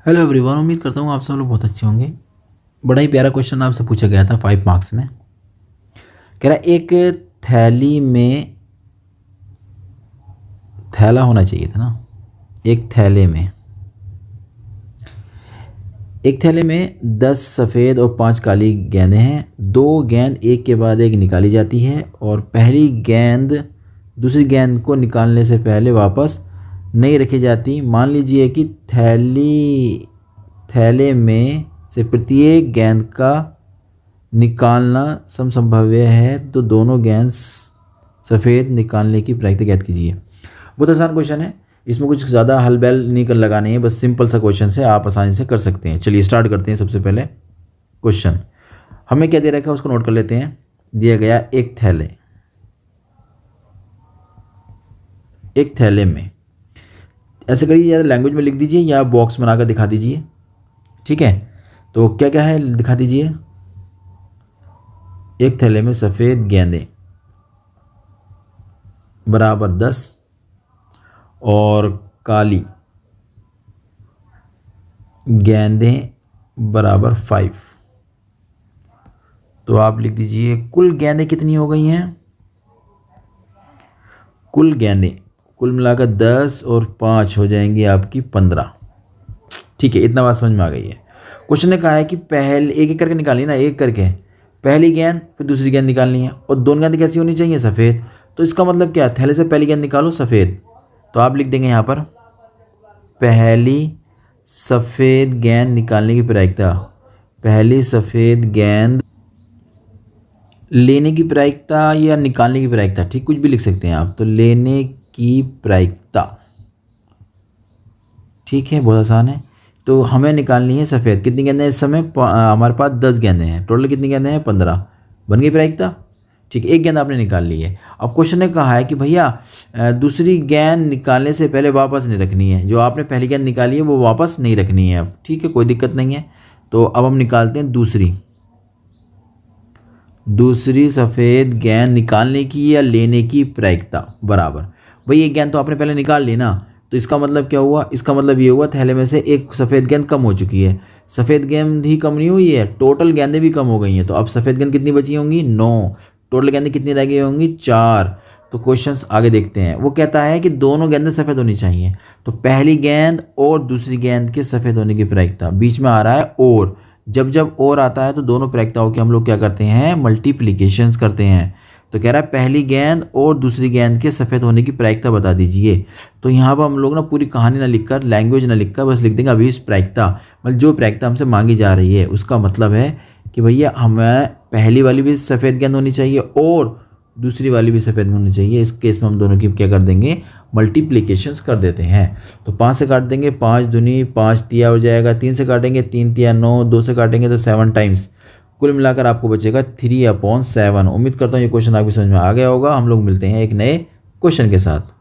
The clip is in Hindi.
हेलो एवरीवन, उम्मीद करता हूँ आप सब लोग बहुत अच्छे होंगे। बड़ा ही प्यारा क्वेश्चन आपसे पूछा गया था 5 मार्क्स में। कह रहा एक थैली में थैला होना चाहिए था ना। एक थैले में 10 सफ़ेद और 5 काली गेंदें हैं। 2 गेंद एक के बाद एक निकाली जाती है और पहली गेंद दूसरी गेंद को निकालने से पहले वापस नहीं रखी जाती। मान लीजिए कि थैले में से प्रत्येक गेंद का निकालना समसंभाव्य है, तो दोनों गेंद सफ़ेद निकालने की प्रायिकता ज्ञात कीजिए। बहुत आसान क्वेश्चन है, इसमें कुछ ज़्यादा हल बैल नहीं कर लगानी है, बस सिंपल सा क्वेश्चन है, आप आसानी से कर सकते हैं। चलिए स्टार्ट करते हैं। सबसे पहले क्वेश्चन हमें क्या दे रखा है उसको नोट कर लेते हैं। दिया गया एक थैले में, ऐसे करिए, या लैंग्वेज में लिख दीजिए या बॉक्स बनाकर दिखा दीजिए। ठीक है, तो क्या क्या है दिखा दीजिए। एक थैले में सफ़ेद गेंदें बराबर 10 और काली गेंदें बराबर 5। तो आप लिख दीजिए कुल गेंदें कितनी हो गई हैं। कुल गेंदें कुल मिलाकर 10 और 5 हो जाएंगी आपकी 15। ठीक है, इतना बात समझ में आ गई है। क्वेश्चन ने कहा है कि पहले एक एक करके निकालिए ना, एक करके पहली गेंद फिर दूसरी गेंद निकालनी है, और दोनों गेंद कैसी होनी चाहिए, सफ़ेद। तो इसका मतलब क्या, थैले से पहली गेंद निकालो सफ़ेद। तो आप लिख देंगे यहाँ पर पहली सफ़ेद गेंद निकालने की प्रायिकता, पहली सफ़ेद गेंद लेने की प्रायिकता या निकालने की प्रायिकता, ठीक, कुछ भी लिख सकते हैं आप। तो लेने की प्रायिकता, ठीक है, बहुत आसान है। तो हमें निकालनी है सफ़ेद। कितनी गेंदें इस समय, हमारे पास 10 गेंदें हैं। टोटल कितनी गेंदें हैं, 15। बन गई प्रायिकता। ठीक है, एक गेंद आपने निकाल ली है। अब क्वेश्चन ने कहा है कि भैया दूसरी गेंद निकालने से पहले वापस नहीं रखनी है। जो आपने पहली गेंद निकाली है वो वापस नहीं रखनी है अब। ठीक है, कोई दिक्कत नहीं है। तो अब हम निकालते हैं दूसरी सफ़ेद गेंद निकालने की या लेने की प्रायिकता बराबर। भाई एक गेंद तो आपने पहले निकाल ली ना, तो इसका मतलब क्या हुआ, इसका मतलब ये हुआ थैले में से एक सफ़ेद गेंद कम हो चुकी है। सफ़ेद गेंद ही कम नहीं हुई है, टोटल गेंदें भी कम हो गई हैं। तो अब सफ़ेद गेंद कितनी बची होंगी, 9। टोटल गेंदें कितनी रह गई होंगी, 4। तो क्वेश्चंस आगे देखते हैं। वो कहता है कि दोनों गेंदें सफ़ेद होनी चाहिए। तो पहली गेंद और दूसरी गेंद के सफ़ेद होने की प्रायिकता, बीच में आ रहा है और, जब जब और आता है तो दोनों प्रायिकताओं के हम लोग क्या करते हैं, मल्टीप्लिकेशंस करते हैं। तो कह रहा है पहली गेंद और दूसरी गेंद के सफ़ेद होने की प्रायिकता बता दीजिए। तो यहाँ पर हम लोग ना पूरी कहानी ना लिखकर, लैंग्वेज ना लिखकर, बस लिख देंगे अभी इस प्रायिकता, मतलब जो प्रायिकता हमसे मांगी जा रही है उसका मतलब है कि भैया हमें पहली वाली भी सफ़ेद गेंद होनी चाहिए और दूसरी वाली भी सफ़ेद होनी चाहिए। इस केस में हम दोनों की क्या कर देंगे, मल्टीप्लिकेशंस कर देते हैं। तो 5 से काट देंगे, 5 दूनी 5 तिया हो जाएगा। 3 से काटेंगे, 3 तिया 9। 2 से काटेंगे तो 7 टाइम्स। कुल मिलाकर आपको बचेगा 3/7। उम्मीद करता हूँ ये क्वेश्चन आपकी समझ में आ गया होगा। हम लोग मिलते हैं एक नए क्वेश्चन के साथ।